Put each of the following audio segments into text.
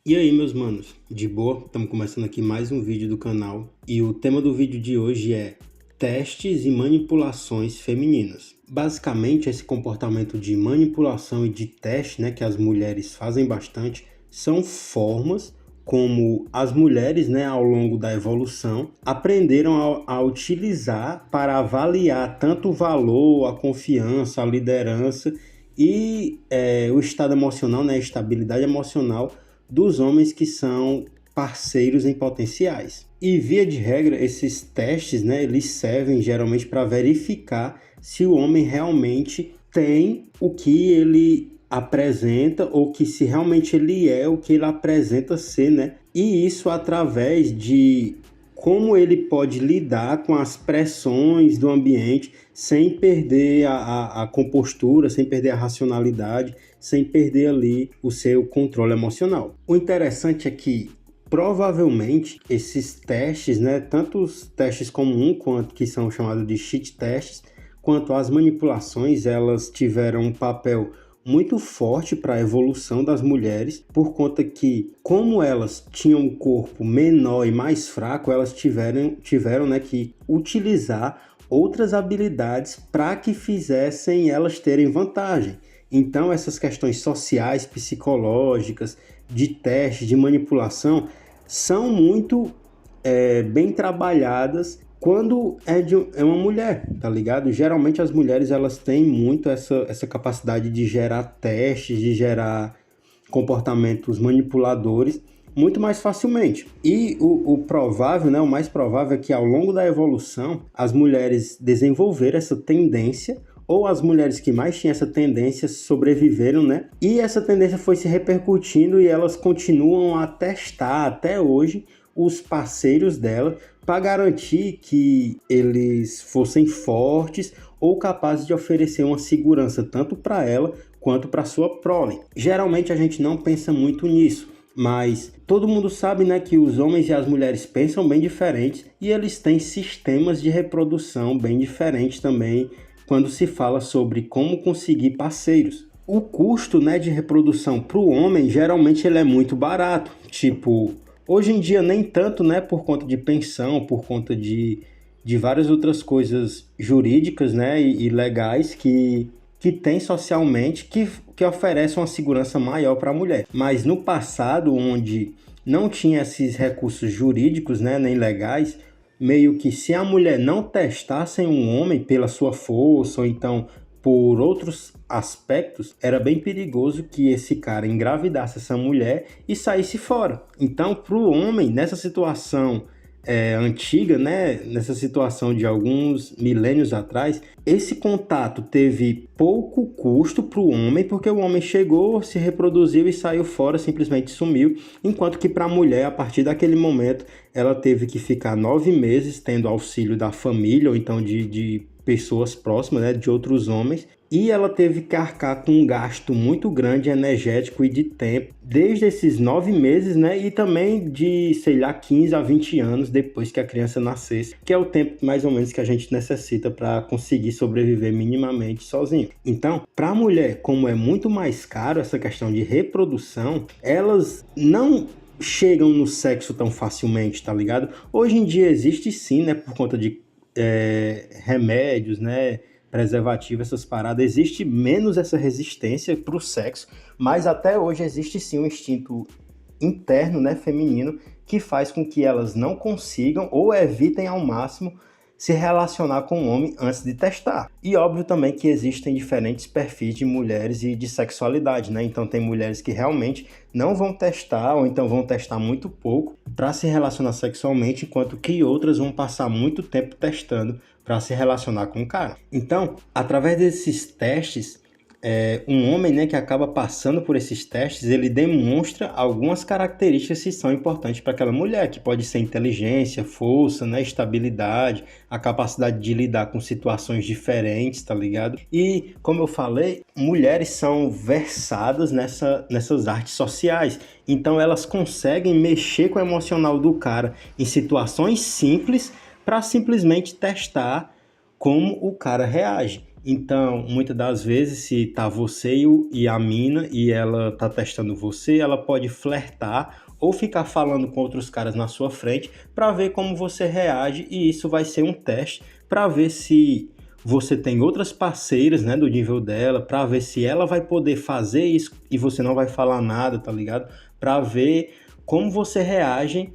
E aí, meus manos, de boa? Estamos começando aqui mais um vídeo do canal e o tema do vídeo de hoje é testes e manipulações femininas. Basicamente, esse comportamento de manipulação e de teste, né, que as mulheres fazem bastante, são formas como as mulheres, né, ao longo da evolução, aprenderam a utilizar para avaliar tanto o valor, a confiança, a liderança e o estado emocional, né, a estabilidade emocional dos homens que são parceiros em potenciais. E via de regra, esses testes, né, eles servem geralmente para verificar se o homem realmente tem o que ele apresenta ou que se realmente ele é o que ele apresenta ser, né? E isso através de como ele pode lidar com as pressões do ambiente sem perder a compostura, sem perder a racionalidade, sem perder ali o seu controle emocional. O interessante é que provavelmente esses testes, né, tanto os testes comum quanto que são chamados de cheat testes, quanto as manipulações, elas tiveram um papel muito forte para a evolução das mulheres, por conta que, como elas tinham um corpo menor e mais fraco, elas tiveram, né, que utilizar outras habilidades para que fizessem elas terem vantagem. Então, essas questões sociais, psicológicas, de teste, de manipulação, são muito bem trabalhadas quando é uma mulher, tá ligado? Geralmente as mulheres elas têm muito essa capacidade de gerar testes, de gerar comportamentos manipuladores muito mais facilmente. E o provável, né, o mais provável é que ao longo da evolução as mulheres desenvolveram essa tendência, ou as mulheres que mais tinham essa tendência sobreviveram, né? E essa tendência foi se repercutindo e elas continuam a testar até hoje os parceiros dela para garantir que eles fossem fortes ou capazes de oferecer uma segurança tanto para ela quanto para sua prole. Geralmente a gente não pensa muito nisso, mas todo mundo sabe, né, que os homens e as mulheres pensam bem diferentes e eles têm sistemas de reprodução bem diferentes também quando se fala sobre como conseguir parceiros. O custo, né, de reprodução para o homem geralmente ele é muito barato, tipo, hoje em dia nem tanto, né, por conta de pensão, por conta de várias outras coisas jurídicas, né, e legais que tem socialmente que oferecem uma segurança maior para a mulher. Mas no passado, onde não tinha esses recursos jurídicos, né, nem legais, meio que se a mulher não testasse um homem pela sua força ou então por outros aspectos, era bem perigoso que esse cara engravidasse essa mulher e saísse fora. Então, para o homem, nessa situação antiga, né, nessa situação de alguns milênios atrás, esse contato teve pouco custo para o homem, porque o homem chegou, se reproduziu e saiu fora, simplesmente sumiu, enquanto que para a mulher, a partir daquele momento, ela teve que ficar 9 meses tendo auxílio da família, ou então de pessoas próximas, né, de outros homens, e ela teve que arcar com um gasto muito grande, energético e de tempo, desde esses 9 meses, né, e também de, sei lá, 15 a 20 anos depois que a criança nascesse, que é o tempo mais ou menos que a gente necessita para conseguir sobreviver minimamente sozinho. Então, para a mulher, como é muito mais caro essa questão de reprodução, elas não chegam no sexo tão facilmente, tá ligado? Hoje em dia existe sim, né, por conta de remédios, né, preservativo, essas paradas, existe menos essa resistência para o sexo, mas até hoje existe sim um instinto interno, né, feminino, que faz com que elas não consigam ou evitem ao máximo se relacionar com o homem antes de testar. E óbvio também que existem diferentes perfis de mulheres e de sexualidade, né? Então tem mulheres que realmente não vão testar ou então vão testar muito pouco para se relacionar sexualmente, enquanto que outras vão passar muito tempo testando para se relacionar com o cara. Então, através desses testes, um homem, né, que acaba passando por esses testes, ele demonstra algumas características que são importantes para aquela mulher, que pode ser inteligência, força, né, estabilidade, a capacidade de lidar com situações diferentes, tá ligado? E, como eu falei, mulheres são versadas nessas artes sociais, então elas conseguem mexer com o emocional do cara em situações simples para simplesmente testar como o cara reage. Então, muitas das vezes, se tá você e a mina e ela tá testando você, ela pode flertar ou ficar falando com outros caras na sua frente para ver como você reage, e isso vai ser um teste para ver se você tem outras parceiras, né, do nível dela, para ver se ela vai poder fazer isso e você não vai falar nada, tá ligado? Para ver como você reage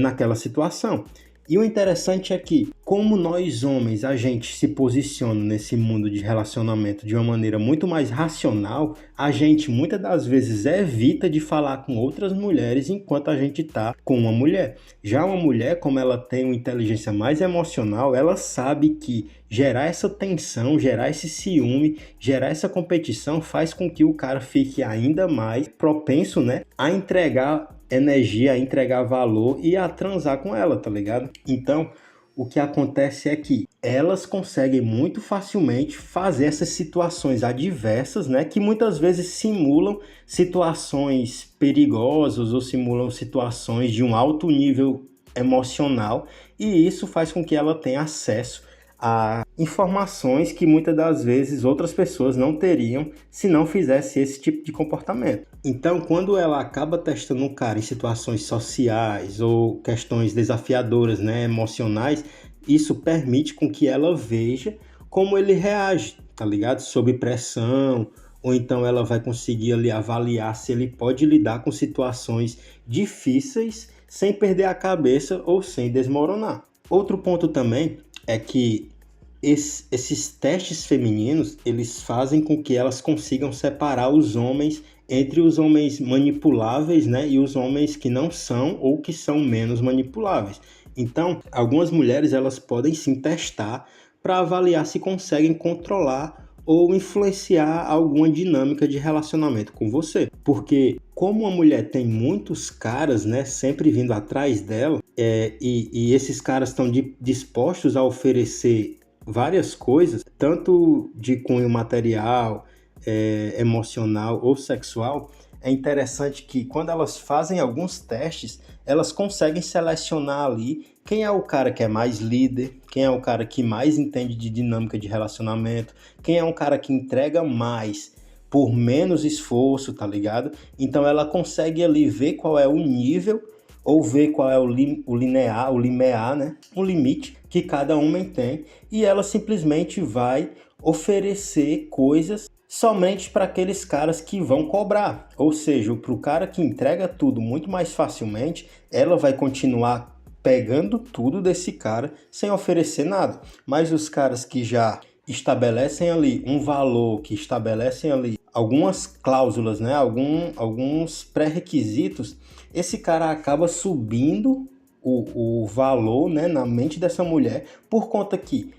naquela situação. E o interessante é que, como nós homens, a gente se posiciona nesse mundo de relacionamento de uma maneira muito mais racional, a gente muitas das vezes evita de falar com outras mulheres enquanto a gente está com uma mulher. Já uma mulher, como ela tem uma inteligência mais emocional, ela sabe que gerar essa tensão, gerar esse ciúme, gerar essa competição faz com que o cara fique ainda mais propenso, né, a entregar energia, a entregar valor e a transar com ela, tá ligado? Então, o que acontece é que elas conseguem muito facilmente fazer essas situações adversas, né, que muitas vezes simulam situações perigosas ou simulam situações de um alto nível emocional, e isso faz com que ela tenha acesso a informações que muitas das vezes outras pessoas não teriam se não fizesse esse tipo de comportamento. Então, quando ela acaba testando um cara em situações sociais ou questões desafiadoras, né, emocionais, isso permite com que ela veja como ele reage, tá ligado? Sob pressão, ou então ela vai conseguir ali avaliar se ele pode lidar com situações difíceis sem perder a cabeça ou sem desmoronar. Outro ponto também é que esses testes femininos, eles fazem com que elas consigam separar os homens entre os homens manipuláveis, né, e os homens que não são ou que são menos manipuláveis. Então, algumas mulheres elas podem sim testar para avaliar se conseguem controlar ou influenciar alguma dinâmica de relacionamento com você. Porque como uma mulher tem muitos caras, né, sempre vindo atrás dela, e esses caras estão dispostos a oferecer várias coisas, tanto de cunho material, emocional ou sexual, é interessante que quando elas fazem alguns testes, elas conseguem selecionar ali quem é o cara que é mais líder, quem é o cara que mais entende de dinâmica de relacionamento, quem é um cara que entrega mais por menos esforço, tá ligado? Então ela consegue ali ver qual é o nível ou ver qual é o limiar, né? O limite que cada homem tem, e ela simplesmente vai oferecer coisas somente para aqueles caras que vão cobrar. Ou seja, para o cara que entrega tudo muito mais facilmente, ela vai continuar pegando tudo desse cara sem oferecer nada. Mas os caras que já estabelecem ali um valor, que estabelecem ali algumas cláusulas, né? Alguns pré-requisitos, esse cara acaba subindo o valor, né, na mente dessa mulher, por conta que,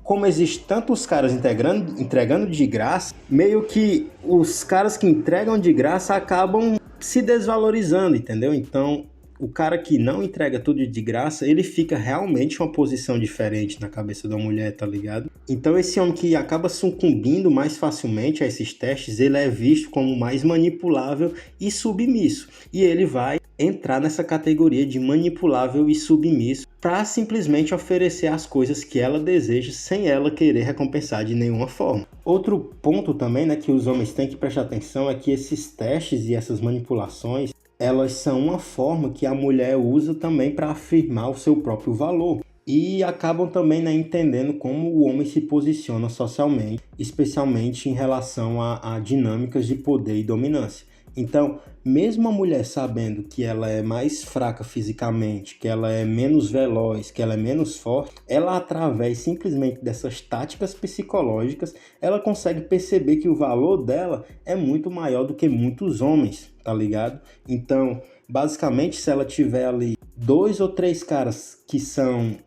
como existe tantos caras entregando de graça, meio que os caras que entregam de graça acabam se desvalorizando, entendeu? Então, o cara que não entrega tudo de graça, ele fica realmente em uma posição diferente na cabeça da mulher, tá ligado? Então, esse homem que acaba sucumbindo mais facilmente a esses testes, ele é visto como mais manipulável e submisso. E ele vai entrar nessa categoria de manipulável e submisso para simplesmente oferecer as coisas que ela deseja sem ela querer recompensar de nenhuma forma. Outro ponto também, né, que os homens têm que prestar atenção é que esses testes e essas manipulações, elas são uma forma que a mulher usa também para afirmar o seu próprio valor. E acabam também, né, entendendo como o homem se posiciona socialmente, especialmente em relação a dinâmicas de poder e dominância. Então, mesmo a mulher sabendo que ela é mais fraca fisicamente, que ela é menos veloz, que ela é menos forte, ela, através simplesmente dessas táticas psicológicas, ela consegue perceber que o valor dela é muito maior do que muitos homens, tá ligado? Então, basicamente, se ela tiver ali 2 ou 3 caras que são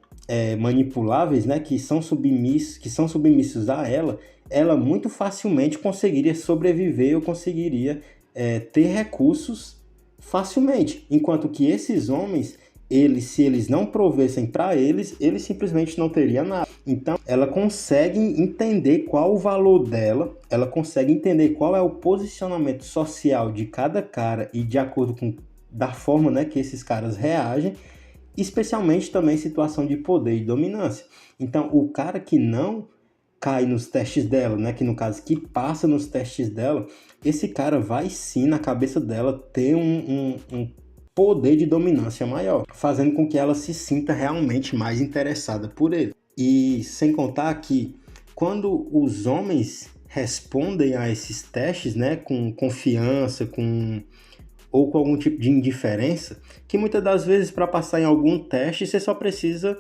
manipuláveis, né, que são submissos a ela muito facilmente conseguiria sobreviver ou conseguiria ter recursos facilmente, enquanto que esses homens, se eles não provessem para eles simplesmente não teriam nada. Então, ela consegue entender qual o valor dela, ela consegue entender qual é o posicionamento social de cada cara e de acordo com da forma, né, que esses caras reagem, especialmente também em situação de poder e dominância. Então, o cara que não cai nos testes dela, né, que no caso que passa nos testes dela, esse cara vai sim na cabeça dela ter um poder de dominância maior, fazendo com que ela se sinta realmente mais interessada por ele. E sem contar que quando os homens respondem a esses testes, né, com confiança, ou com algum tipo de indiferença, que muitas das vezes para passar em algum teste você só precisa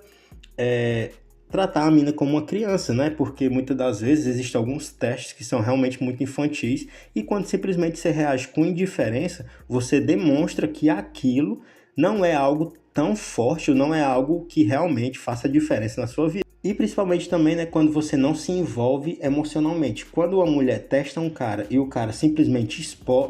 tratar a mina como uma criança, né? Porque muitas das vezes existem alguns testes que são realmente muito infantis e quando simplesmente você reage com indiferença, você demonstra que aquilo não é algo tão forte ou não é algo que realmente faça diferença na sua vida. E principalmente também, né, quando você não se envolve emocionalmente. Quando uma mulher testa um cara e o cara simplesmente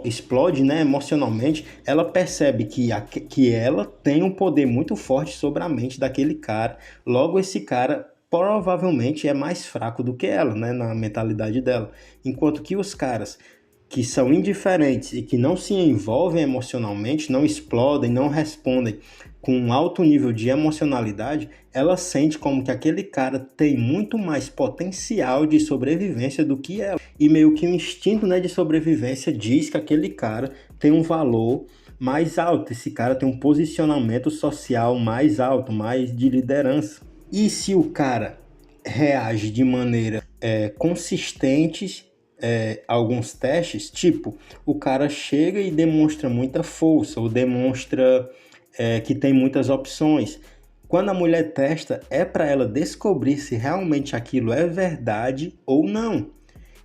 explode, né, emocionalmente, ela percebe que ela tem um poder muito forte sobre a mente daquele cara. Logo, esse cara provavelmente é mais fraco do que ela, né, na mentalidade dela. Enquanto que os caras que são indiferentes e que não se envolvem emocionalmente, não explodem, não respondem com um alto nível de emocionalidade, ela sente como que aquele cara tem muito mais potencial de sobrevivência do que ela. E meio que o instinto, né, de sobrevivência diz que aquele cara tem um valor mais alto, esse cara tem um posicionamento social mais alto, mais de liderança. E se o cara reage de maneira consistente alguns testes, tipo, o cara chega e demonstra muita força, ou demonstra que tem muitas opções. Quando a mulher testa, é para ela descobrir se realmente aquilo é verdade ou não.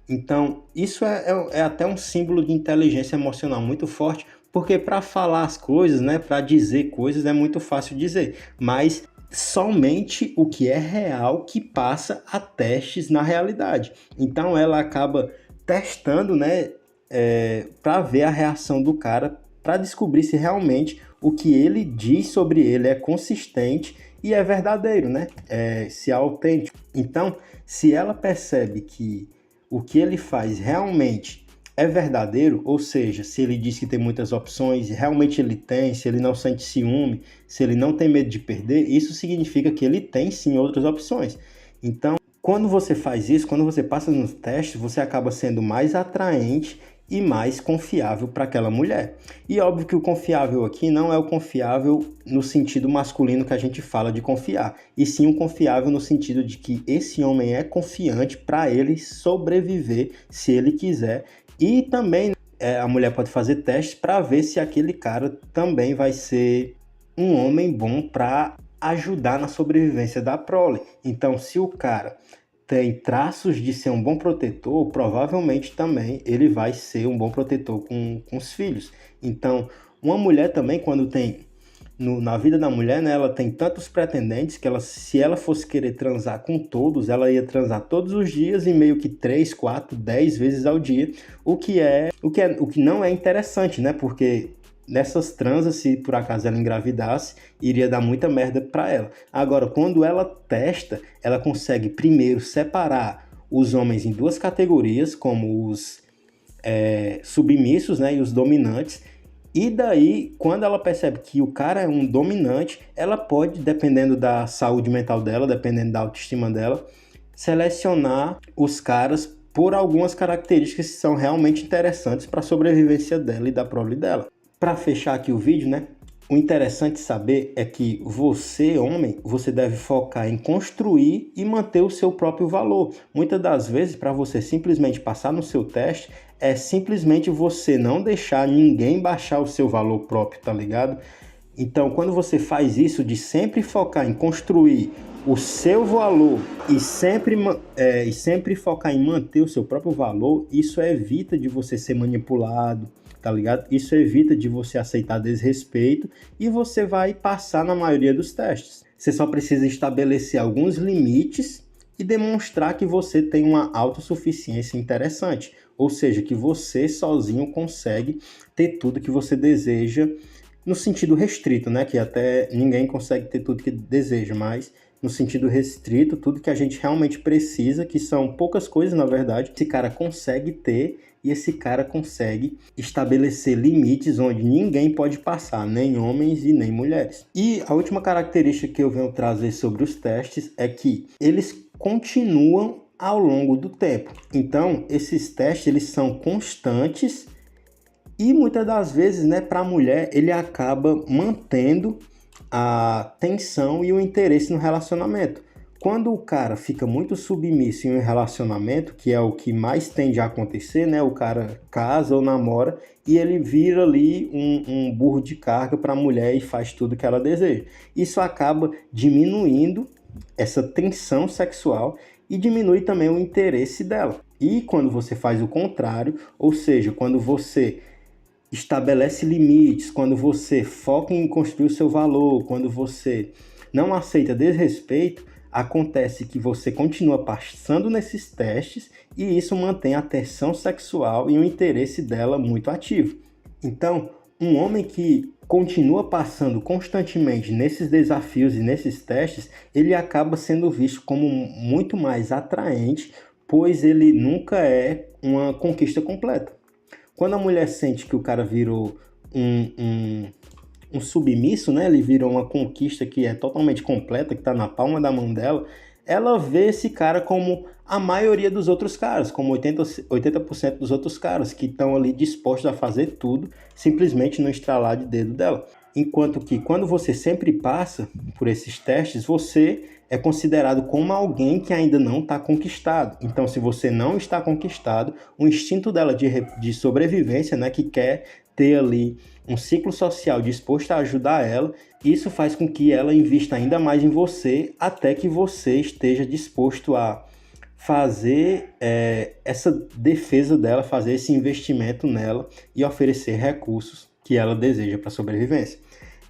Então, isso é até um símbolo de inteligência emocional muito forte, porque para falar as coisas, né, para dizer coisas é muito fácil dizer, mas somente o que é real que passa a testes na realidade. Então ela acaba testando, né, para ver a reação do cara, para descobrir se realmente o que ele diz sobre ele é consistente e é verdadeiro, né? Se é autêntico. Então, se ela percebe que o que ele faz realmente é verdadeiro, ou seja, se ele diz que tem muitas opções, realmente ele tem, se ele não sente ciúme, se ele não tem medo de perder, isso significa que ele tem sim outras opções. Então, quando você faz isso, quando você passa nos testes, você acaba sendo mais atraente e mais confiável para aquela mulher. E óbvio que o confiável aqui não é o confiável no sentido masculino que a gente fala de confiar, e sim o confiável no sentido de que esse homem é confiante para ele sobreviver se ele quiser. E também a mulher pode fazer testes para ver se aquele cara também vai ser um homem bom para ajudar na sobrevivência da prole. Então, se o cara tem traços de ser um bom protetor, provavelmente também ele vai ser um bom protetor com os filhos. Então, uma mulher também, quando tem na vida da mulher, né, ela tem tantos pretendentes que se ela fosse querer transar com todos, ela ia transar todos os dias e meio que 3, 4, 10 vezes ao dia, o que não é interessante, né? Porque nessas transas, se por acaso ela engravidasse, iria dar muita merda para ela. Agora, quando ela testa, ela consegue primeiro separar os homens em duas categorias, como os submissos, né, e os dominantes. E daí, quando ela percebe que o cara é um dominante, ela pode, dependendo da saúde mental dela, dependendo da autoestima dela, selecionar os caras por algumas características que são realmente interessantes para a sobrevivência dela e da prole dela. Para fechar aqui o vídeo, né? O interessante saber é que você, homem, você deve focar em construir e manter o seu próprio valor. Muitas das vezes, para você simplesmente passar no seu teste, é simplesmente você não deixar ninguém baixar o seu valor próprio, tá ligado? Então, quando você faz isso de sempre focar em construir o seu valor e sempre focar em manter o seu próprio valor, isso evita de você ser manipulado, tá ligado? Isso evita de você aceitar desrespeito e você vai passar na maioria dos testes. Você só precisa estabelecer alguns limites e demonstrar que você tem uma autossuficiência interessante, ou seja, que você sozinho consegue ter tudo que você deseja no sentido restrito, né? Que até ninguém consegue ter tudo que deseja, mas no sentido restrito, tudo que a gente realmente precisa, que são poucas coisas na verdade, esse cara consegue ter e esse cara consegue estabelecer limites onde ninguém pode passar, nem homens e nem mulheres. E a última característica que eu venho trazer sobre os testes é que eles continuam ao longo do tempo. Então, esses testes eles são constantes e muitas das vezes, né, para a mulher, ele acaba mantendo a tensão e o interesse no relacionamento. Quando o cara fica muito submisso em um relacionamento, que é o que mais tende a acontecer, né? O cara casa ou namora e ele vira ali um burro de carga para a mulher e faz tudo que ela deseja. Isso acaba diminuindo essa tensão sexual e diminui também o interesse dela. E quando você faz o contrário, ou seja, quando você estabelece limites, quando você foca em construir o seu valor, quando você não aceita desrespeito, acontece que você continua passando nesses testes e isso mantém a tensão sexual e o interesse dela muito ativo. Então, um homem que continua passando constantemente nesses desafios e nesses testes, ele acaba sendo visto como muito mais atraente, pois ele nunca é uma conquista completa. Quando a mulher sente que o cara virou um submisso, né? Ele vira uma conquista que é totalmente completa, que está na palma da mão dela, ela vê esse cara como a maioria dos outros caras, como 80% dos outros caras, que estão ali dispostos a fazer tudo, simplesmente no estralar de dedo dela. Enquanto que quando você sempre passa por esses testes, você é considerado como alguém que ainda não está conquistado. Então, se você não está conquistado, o instinto dela de sobrevivência, né, que quer ter ali um ciclo social disposto a ajudar ela, isso faz com que ela invista ainda mais em você, até que você esteja disposto a fazer essa defesa dela, fazer esse investimento nela e oferecer recursos que ela deseja para a sobrevivência.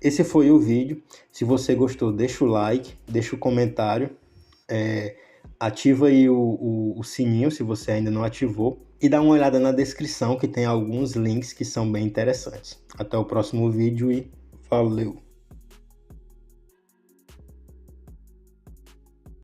Esse foi o vídeo. Se você gostou, deixa o like, deixa o comentário, ativa aí o sininho se você ainda não ativou e dá uma olhada na descrição que tem alguns links que são bem interessantes. Até o próximo vídeo e valeu!